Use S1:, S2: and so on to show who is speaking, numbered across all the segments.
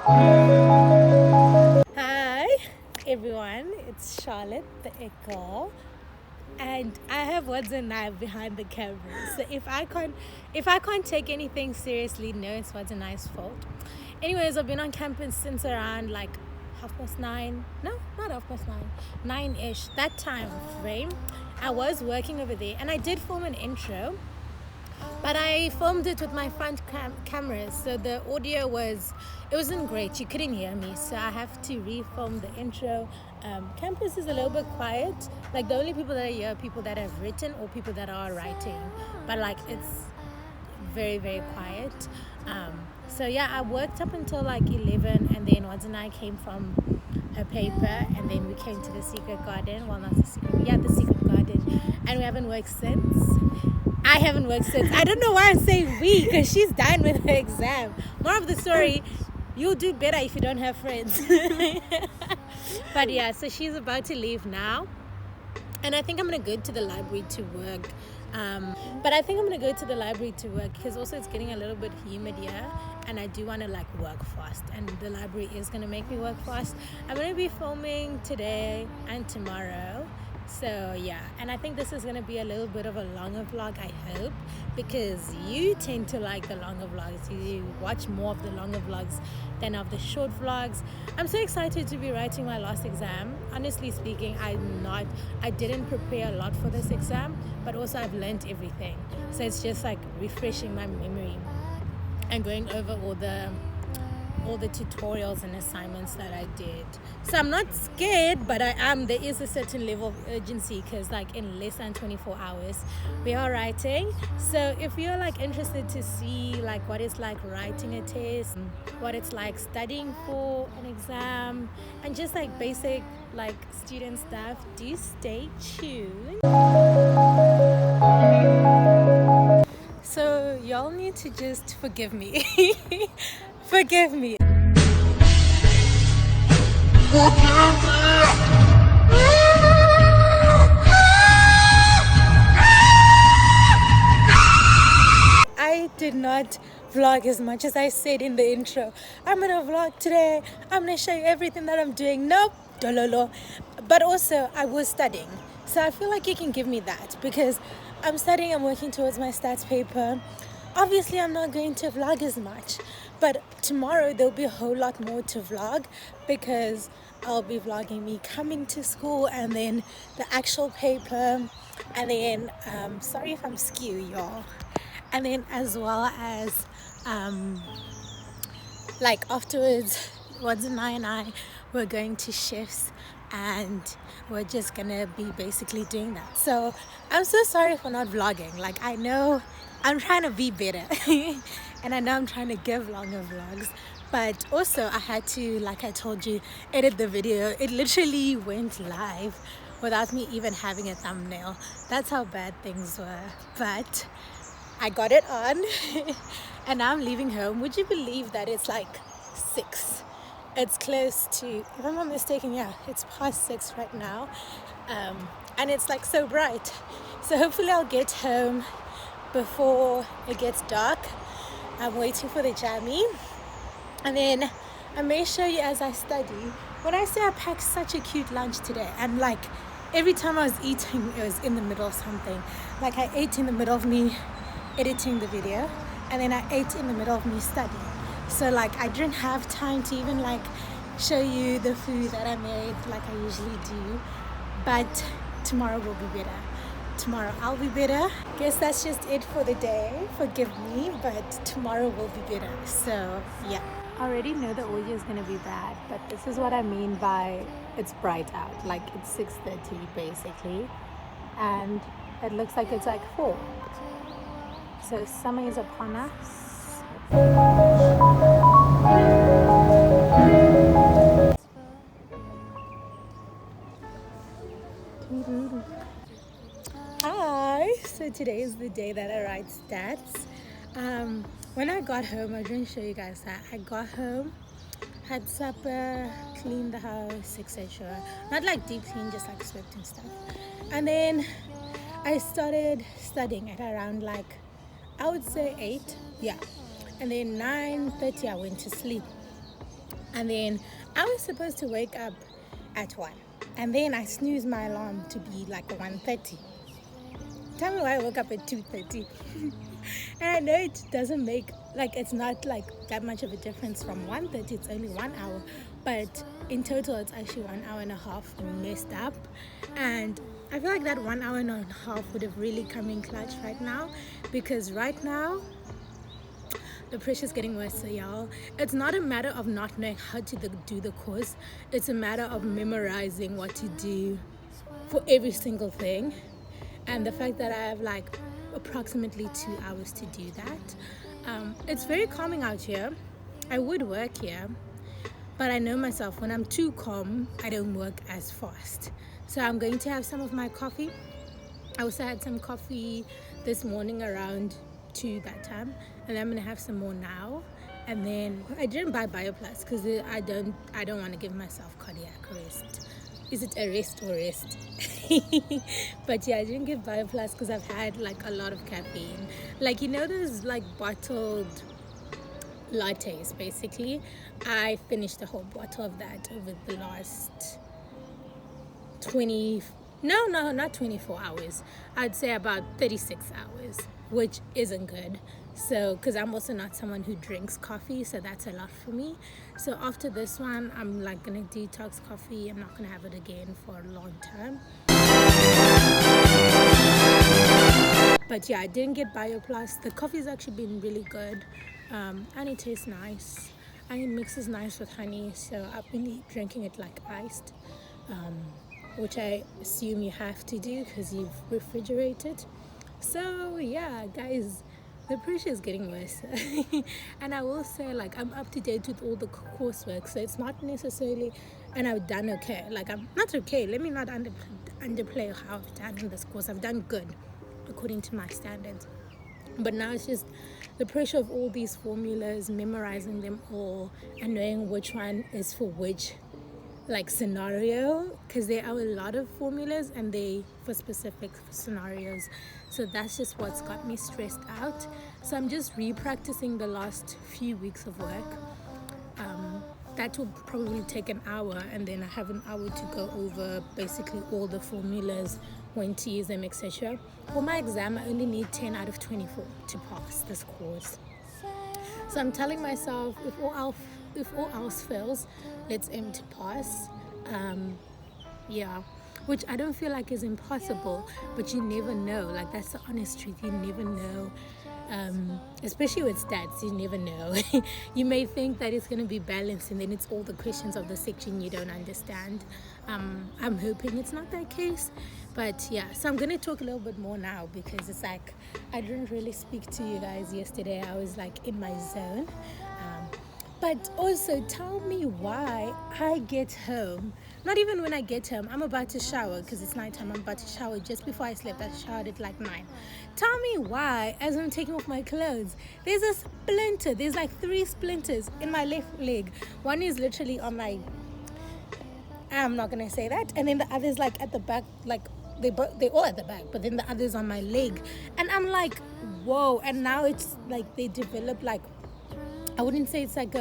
S1: Hi everyone, it's Charlotte the Echo, and I have Wadzanai and I behind the camera. So if I can't take anything seriously, no, it's Wadzanai's fault. Anyways, I've been on campus since around like 9:30. No, not 9:30. 9-ish. That time frame. I was working over there, and I did film an intro. But I filmed it with my front camera, so the audio wasn't great. You couldn't hear me, so I have to re-film the intro. Campus is a little bit quiet. Like the only people that I hear are people that have written or people that are writing. But like it's very, very quiet. So yeah, I worked up until like 11, and then Wadzanai and I came from her paper, and then we came to the secret garden. Well, not the secret, yeah, the secret garden, and we haven't worked since. I haven't worked since. I don't know why I'm saying we, because she's done with her exam. More of the story, you'll do better if you don't have friends. But yeah, so she's about to leave now. And I think I'm going to go to the library to work. Because also it's getting a little bit humid here. And I do want to like work fast. And the library is going to make me work fast. I'm going to be filming today and tomorrow. So yeah, and I think this is going to be a little bit of a longer vlog, I hope, because you tend to like the longer vlogs. You watch more of the longer vlogs than of the short vlogs. I'm so excited to be writing my last exam. Honestly speaking, I didn't prepare a lot for this exam, but also I've learned everything. So it's just like refreshing my memory and going over all the tutorials and assignments that I did. So I'm not scared, but I am. There is a certain level of urgency because like in less than 24 hours we are writing. So if you're like interested to see like what it's like writing a test, what it's like studying for an exam, and just like basic like student stuff, do stay tuned. So y'all need to just forgive me. Forgive me. I did not vlog as much as I said in the intro. I'm gonna vlog today. I'm gonna show you everything that I'm doing. Nope. Dololo. But also I was studying. So I feel like you can give me that because I'm studying, I'm working towards my stats paper. Obviously I'm not going to vlog as much, but tomorrow there'll be a whole lot more to vlog because I'll be vlogging me coming to school and then the actual paper, and then sorry if I'm skew, y'all, and then as well as like afterwards Wadzanai and I were going to shifts and we're just gonna be basically doing that. So I'm so sorry for not vlogging. Like I know I'm trying to be better and I know I'm trying to give longer vlogs, but also I had to, like I told you, edit the video. It literally went live without me even having a thumbnail. That's how bad things were, but I got it on and now I'm leaving home. Would you believe that it's like 6? It's close to, if I'm not mistaken, yeah, it's past 6 right now, and it's like so bright. So hopefully I'll get home before it gets dark. I'm waiting for the jammy, and then I may show you as I study. When I say I packed such a cute lunch today, and like every time I was eating, it was in the middle of something. Like I ate in the middle of me editing the video, and then I ate in the middle of me studying. So like I didn't have time to even like show you the food that I made like I usually do. But tomorrow will be better. Tomorrow I'll be better. Guess that's just it for the day. Forgive me, but tomorrow will be better. So yeah. I already know the audio is gonna be bad, but this is what I mean by it's bright out. Like it's 6:30 basically, and it looks like it's like 4. So summer is upon us. Hi, so today is the day that I write stats. When I got home, I didn't show you guys that. I got home, had supper, cleaned the house, etc. Not like deep clean, just like swept and stuff. And then I started studying at around like, I would say 8, yeah. And then 9:30 I went to sleep. And then I was supposed to wake up at 1. And then I snoozed my alarm to be like 1:30. Tell me why I woke up at 2:30. And I know it doesn't make, like, it's not like that much of a difference from 1:30. It's only 1 hour. But in total, it's actually 1 hour and a half messed up. And I feel like that 1 hour and a half would have really come in clutch right now. Because right now, the pressure's getting worse, so y'all. It's not a matter of not knowing how to do the course. It's a matter of memorizing what to do for every single thing. And the fact that I have like approximately 2 hours to do that. It's very calming out here. I would work here, but I know myself, when I'm too calm, I don't work as fast. So I'm going to have some of my coffee. I also had some coffee this morning around 2 that time, and I'm gonna have some more now. And then I didn't buy BioPlus because I don't want to give myself cardiac arrest. Is it arrest or rest? But yeah, I didn't get BioPlus because I've had like a lot of caffeine. Like, you know, those like bottled lattes basically. I finished a whole bottle of that over the last not 24 hours. I'd say about 36 hours, which isn't good. So, because I'm also not someone who drinks coffee, so that's a lot for me. So after this one, I'm like gonna detox coffee. I'm not gonna have it again for a long time. But yeah, I didn't get BioPlus. The coffee's actually been really good, and it tastes nice, and it mixes nice with honey. So I've been drinking it like iced, which I assume you have to do because you've refrigerated. So yeah, guys, the pressure is getting worse. And I will say, like, I'm up to date with all the coursework, so it's not necessarily, and I've done okay. Like, I'm not okay, let me not underplay how I've done in this course. I've done good according to my standards, but now it's just the pressure of all these formulas, memorizing them all and knowing which one is for which like scenario, because there are a lot of formulas and they for specific scenarios. So that's just what's got me stressed out. So I'm just re-practicing the last few weeks of work. That will probably take an hour, and then I have an hour to go over basically all the formulas, when to use them, etc. For my exam, I only need 10 out of 24 to pass this course. So I'm telling myself, if all else fails, let's aim to pass. Yeah, which I don't feel like is impossible, but you never know. Like, that's the honest truth. You never know. Especially with stats, you never know. You may think that it's going to be balanced, and then it's all the questions of the section you don't understand. I'm hoping it's not that case, but yeah. So I'm going to talk a little bit more now, because it's like I didn't really speak to you guys yesterday. I was like in my zone. But also, tell me why I get home. Not even when I get home. I'm about to shower because it's nighttime. I'm about to shower. Just before I slept, I showered at like 9. Tell me why, as I'm taking off my clothes, there's a splinter. There's like 3 splinters in my left leg. One is literally on my... I'm not going to say that. And then the other's like at the back, like they're all at the back. But then the other's on my leg. And I'm like, whoa. And now it's like they develop like... I wouldn't say it's like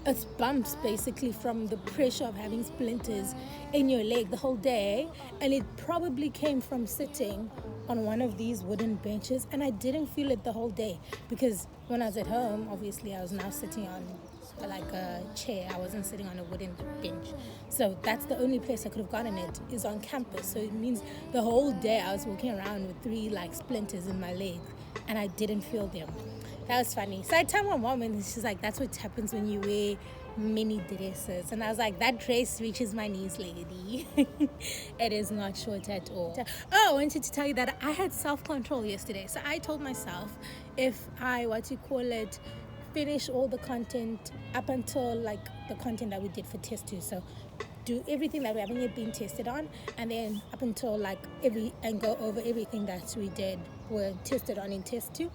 S1: it's bumps basically from the pressure of having splinters in your leg the whole day, and it probably came from sitting on one of these wooden benches, and I didn't feel it the whole day because when I was at home, obviously I was now sitting on like a chair. I wasn't sitting on a wooden bench, so that's the only place I could have gotten it is on campus. So it means the whole day I was walking around with 3 like splinters in my leg, and I didn't feel them. That was funny. So I tell my mom, and she's like, that's what happens when you wear mini dresses. And I was like, that dress reaches my knees, lady. It is not short at all. Oh, I wanted to tell you that I had self-control yesterday. So I told myself, if I, finish all the content up until like the content that we did for test 2. So do everything that we haven't yet been tested on, and then up until like and go over everything that were tested on in test 2,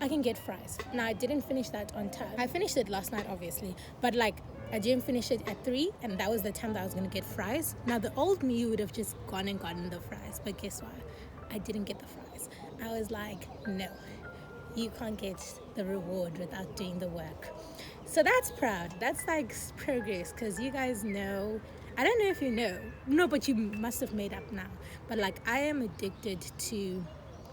S1: I can get fries. Now I didn't finish that on time. I finished it last night obviously, but like I didn't finish it at 3, and that was the time that I was going to get fries. Now the old me would have just gone and gotten the fries, but guess what? I didn't get the fries. I was like, no, you can't get the reward without doing the work. So that's proud. That's like progress because you guys know. I don't know if you know. No, but you must have made up now. But like, I am addicted to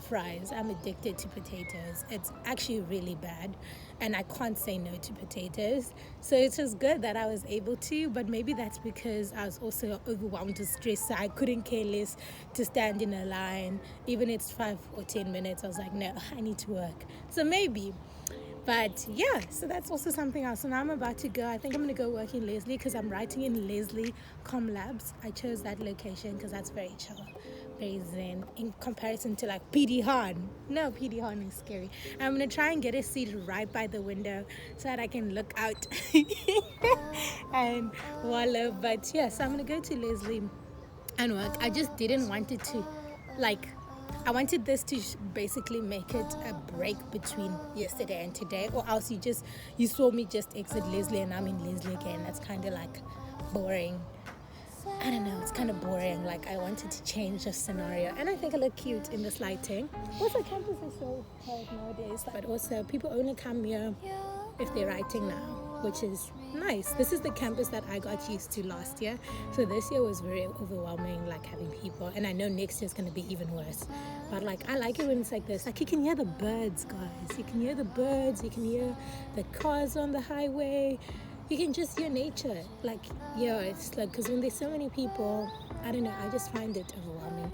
S1: fries. I'm addicted to potatoes. It's actually really bad. And I can't say no to potatoes. So it's just good that I was able to. But maybe that's because I was also overwhelmed with stress. So I couldn't care less to stand in a line. Even if it's 5 or 10 minutes, I was like, no, I need to work. So maybe. But yeah, so that's also something else. So now I'm about to go. I think I'm going to go work in Leslie because I'm writing in Leslie Com Labs. I chose that location because that's very chill, very zen in comparison to like PD Han. No, PD Han is scary. I'm going to try and get a seat right by the window so that I can look out and wallow. But yeah, so I'm going to go to Leslie and work. I just didn't want it to like I wanted this to basically make it a break between yesterday and today, or else you saw me just exit Leslie and I'm in Leslie again. That's kind of like boring. I don't know, it's kind of boring. Like I wanted to change the scenario, and I think I look cute in this lighting. Also, campus is so quiet nowadays, but also people only come here if they're writing now, which is nice. This is the campus that I got used to last year, so this year was very overwhelming, like having people, and I know next year's going to be even worse. But like I like it when it's like this. Like you can hear the birds, guys. You can hear the birds. You can hear the cars on the highway. You can just hear nature. Like yeah, it's like because when there's so many people, I don't know. I just find it overwhelming.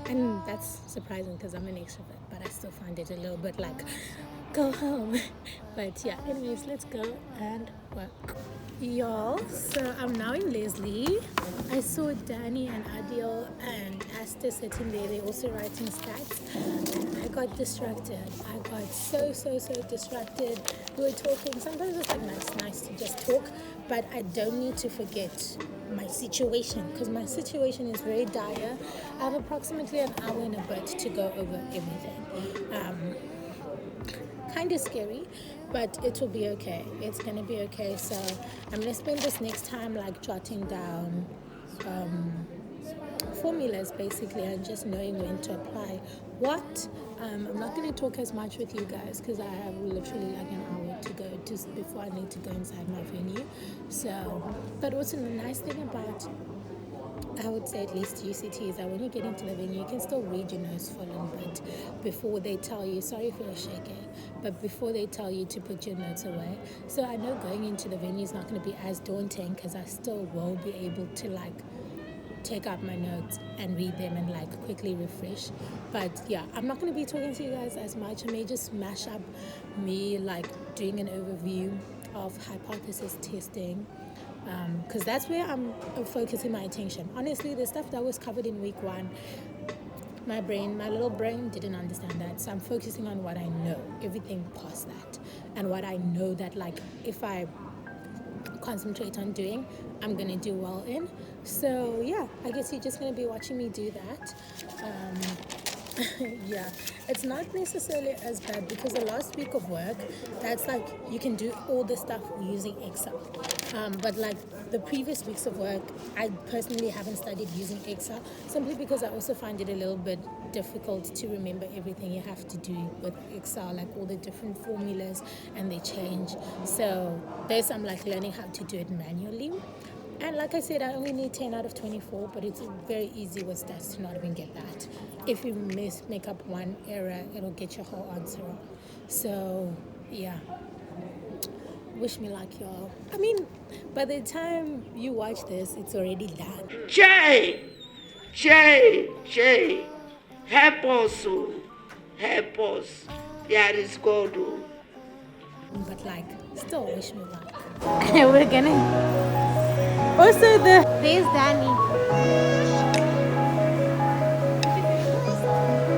S1: And that's surprising because I'm an extrovert, but I still find it a little bit like go home. But yeah, anyways, let's go and work, y'all. So I'm now in Leslie. I saw Danny and Adil and Asta sitting there. They're also writing stats, and I got distracted. I got so distracted. We were talking. Sometimes it's like nice to just talk, but I don't need to forget my situation because my situation is very dire. I have approximately an hour and a bit to go over everything. Kind of scary, but it will be okay. It's gonna be okay. So I'm gonna spend this next time like jotting down formulas basically and just knowing when to apply what. I'm not going to talk as much with you guys because I have literally like an hour to go just before I need to go inside my venue. So, but also the nice thing about, I would say at least UCT, is that when you get into the venue, you can still read your notes for a little bit before they tell you, sorry if you're shaking, but before they tell you to put your notes away. So I know going into the venue is not going to be as daunting because I still will be able to like take out my notes and read them and like quickly refresh. But yeah, I'm not going to be talking to you guys as much. I may just mash up me like doing an overview of hypothesis testing because that's where I'm focusing my attention. Honestly, the stuff that was covered in week 1, my little brain didn't understand that, so I'm focusing on what I know, everything past that, and what I know that like if I concentrate on doing, I'm gonna do well in. So yeah, I guess you're just gonna be watching me do that. Yeah, it's not necessarily as bad because the last week of work, that's like you can do all the stuff using Excel. But like the previous weeks of work, I personally haven't studied using Excel simply because I also find it a little bit difficult to remember everything you have to do with Excel, like all the different formulas and they change. So there's I'm like learning how to do it manually. And like I said, I only need 10 out of 24, but it's very easy with stats to not even get that. If you make up one error, it'll get your whole answer wrong. So, yeah. Wish me luck, y'all. I mean, by the time you watch this, it's already done.
S2: Jay, help us. Yeah, it's God.
S1: But like, still wish me luck. We're gonna... Also, there's Danny.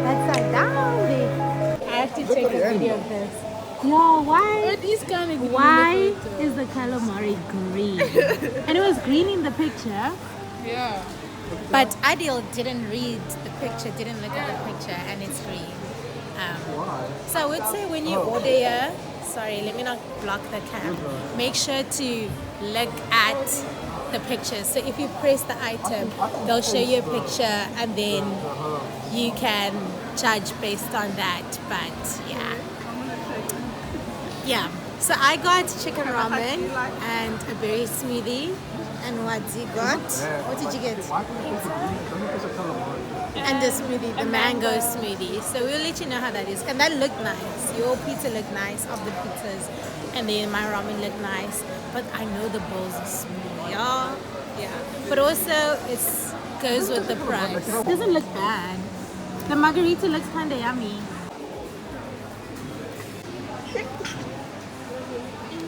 S1: That's like down there. I have to take a video of this. Yo, why is the calamari green? And it was green in the picture.
S3: Yeah.
S1: But Adil didn't read the picture, didn't look at the picture, and it's green. So I would say when you order here, sorry, let me not block the cam. Make sure to look at the picture. So if you press the item, they'll show you a picture and then you can judge based on that. But yeah. So I got chicken ramen and a berry smoothie. And Wadzi got? What did you get? And the smoothie, the mango smoothie. So we'll let you know how that is. And that looked nice. Your pizza looked nice, of the pizzas. And then my ramen looked nice. But I know the bowls are small, y'all. Yeah. But also, it goes with the price. It doesn't look bad. The margarita looks kind of yummy.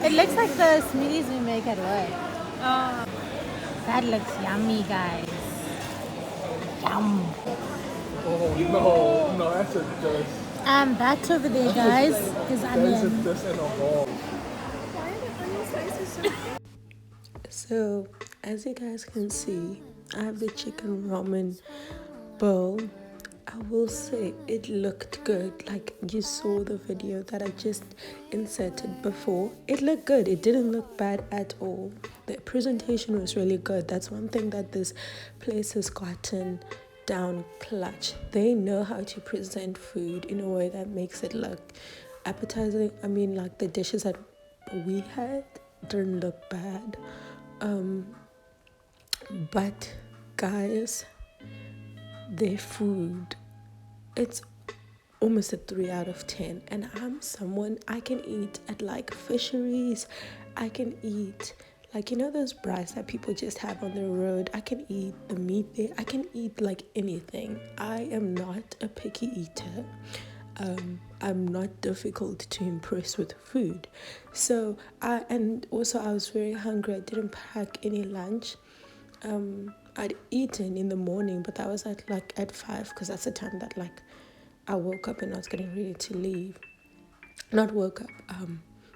S1: It looks like the smoothies we make at work. That looks yummy, guys. Yum.
S3: Oh, no, that's a dust.
S1: Back over there, guys, is onion.
S3: Dust in a ball.
S4: So, as you guys can see, I have the chicken ramen bowl. I will say it looked good. Like you saw the video that I just inserted before. It looked good. It didn't look bad at all. The presentation was really good. That's one thing that this place has gotten down clutch. They know how to present food in a way that makes it look appetizing. I mean, like the dishes that we had didn't look bad. But guys, their food, it's almost a 3 out of 10. And I'm someone, I can eat at like fisheries. I can eat like, you know, those braais that people just have on the road. I can eat the meat there. I can eat like anything. I am not a picky eater. I'm not difficult to impress with food. So I was very hungry. I didn't pack any lunch. I'd eaten in the morning, but that was at 5, because that's the time that like I woke up and I was getting ready to leave. Not woke up,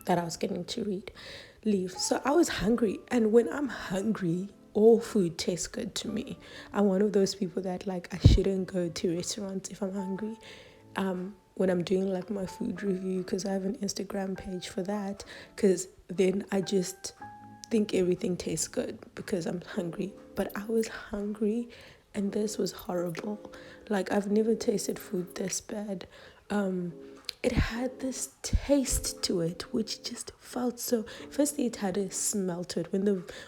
S4: that I was getting to leave. So I was hungry, and when I'm hungry, all food tastes good to me. I'm one of those people that like I shouldn't go to restaurants if I'm hungry. When I'm doing like my food review, because I have an Instagram page for that, because then I just think everything tastes good because I'm hungry. But I was hungry and this was horrible. Like I've never tasted food this bad. It had this taste to it which just felt so. Firstly, it had a smell to it.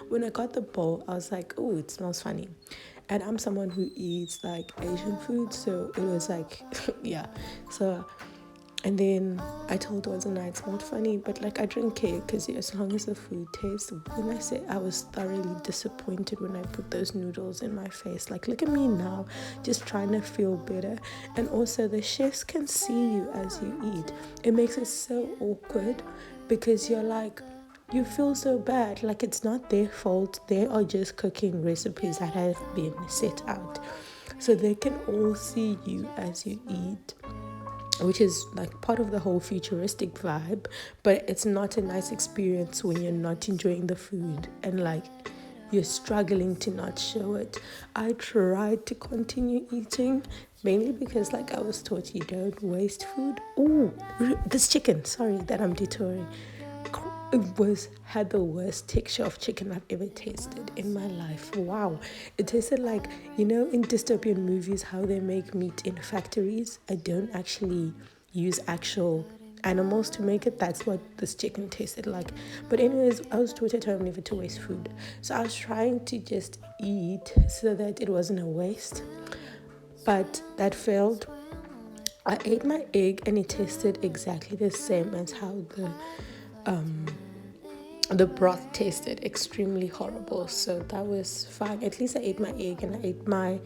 S4: When I got the bowl, I was like, oh, it smells funny. And I'm someone who eats like Asian food, so it was like yeah. So and then I told Wadzanai it's not funny, but like I didn't care, because as long as the food tastes. When I say I was thoroughly disappointed when I put those noodles in my face, like look at me now, just trying to feel better. And also the chefs can see you as you eat. It makes it so awkward, because you're like, you feel so bad, like it's not their fault. They are just cooking recipes that have been set out, so they can all see you as you eat, which is like part of the whole futuristic vibe. But it's not a nice experience when you're not enjoying the food and like you're struggling to not show it. I tried to continue eating, mainly because like I was taught you don't waste food. Oh, this chicken, sorry that I'm detouring. It had the worst texture of chicken I've ever tasted in my life. Wow. It tasted like, you know, in dystopian movies how they make meat in factories. I don't actually use actual animals to make it. That's what this chicken tasted like. But anyways, I was taught at home never to waste food. So I was trying to just eat so that it wasn't a waste. But that failed. I ate my egg and it tasted exactly the same as how the broth tasted. Extremely horrible. So that was fine. At least I ate my egg and I ate my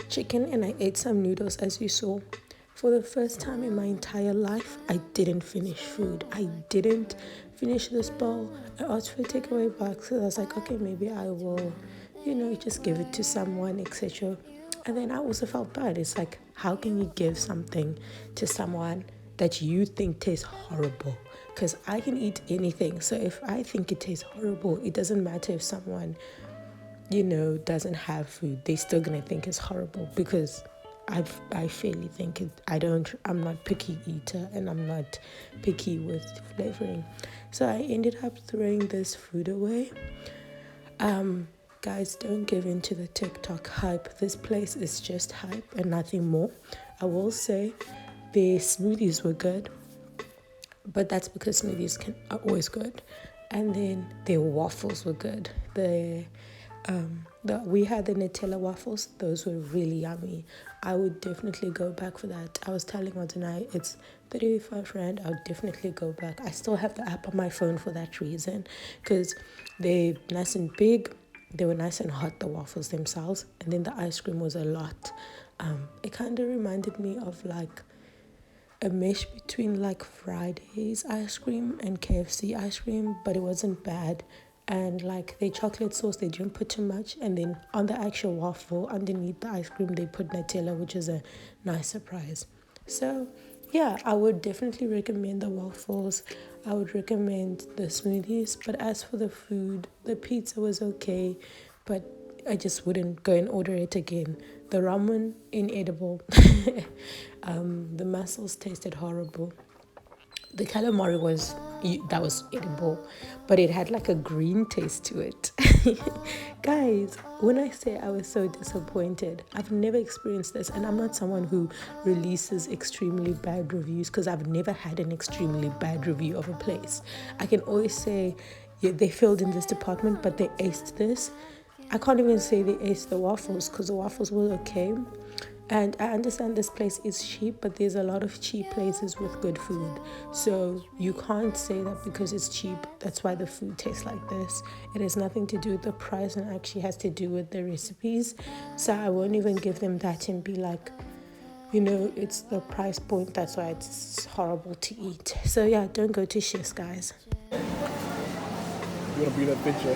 S4: chicken and I ate some noodles, as you saw. For the first time in my entire life, I didn't finish food. I didn't finish this bowl. I asked for a takeaway box, so I was like, okay, maybe I will, just give it to someone, etc. And then I also felt bad. It's like, how can you give something to someone that you think tastes horrible? Because I can eat anything. So if I think it tastes horrible, it doesn't matter if someone, doesn't have food. They're still going to think it's horrible, because I fairly think it. I'm not picky eater, and I'm not picky with flavoring. So I ended up throwing this food away. Guys, don't give in to the TikTok hype. This place is just hype and nothing more. I will say the smoothies were good. but that's because smoothies are always good. And then their waffles were good. We had the Nutella waffles; those were really yummy. I would definitely go back for that. I was telling Wadzanai it's 35 rand. I would definitely go back. I still have the app on my phone for that reason, because they're nice and big. They were nice and hot, the waffles themselves, and then the ice cream was a lot. It kind of reminded me of like a mesh between like Friday's ice cream and KFC ice cream, but it wasn't bad. And like the chocolate sauce, they didn't put too much. And then on the actual waffle, underneath the ice cream, they put Nutella, which is a nice surprise. So yeah, I would definitely recommend the waffles. I would recommend the smoothies. But as for the food, the pizza was okay, but I just wouldn't go and order it again. The ramen, inedible. The mussels tasted horrible. The calamari was edible, but it had like a green taste to it. Guys, when I say I was so disappointed, I've never experienced this, and I'm not someone who releases extremely bad reviews because I've never had an extremely bad review of a place. I can always say, yeah, they failed in this department, but they aced this. I can't even say they aced the waffles because the waffles were okay. And I understand this place is cheap, but there's a lot of cheap places with good food. So you can't say that because it's cheap, that's why the food tastes like this. It has nothing to do with the price and actually has to do with the recipes. So I won't even give them that and be like, it's the price point, that's why it's horrible to eat. So yeah, don't go to Chef's, guys.
S3: You wanna be that picture?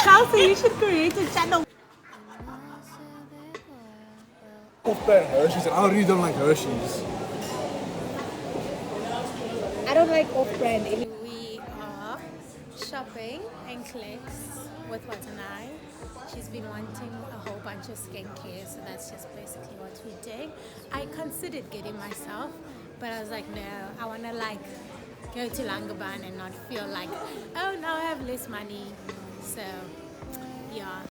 S1: Chelsea, you should create a channel.
S3: Off-brand Hershey's, and I really don't like Hershey's.
S1: I don't like off-brand. We are shopping in Clicks with Wadzanai. She's been wanting a whole bunch of skincare, so that's just basically what we're doing. I considered getting myself, but I was like, no, I want to like go to Langebaan and not feel like, oh, now I have less money. So, yeah.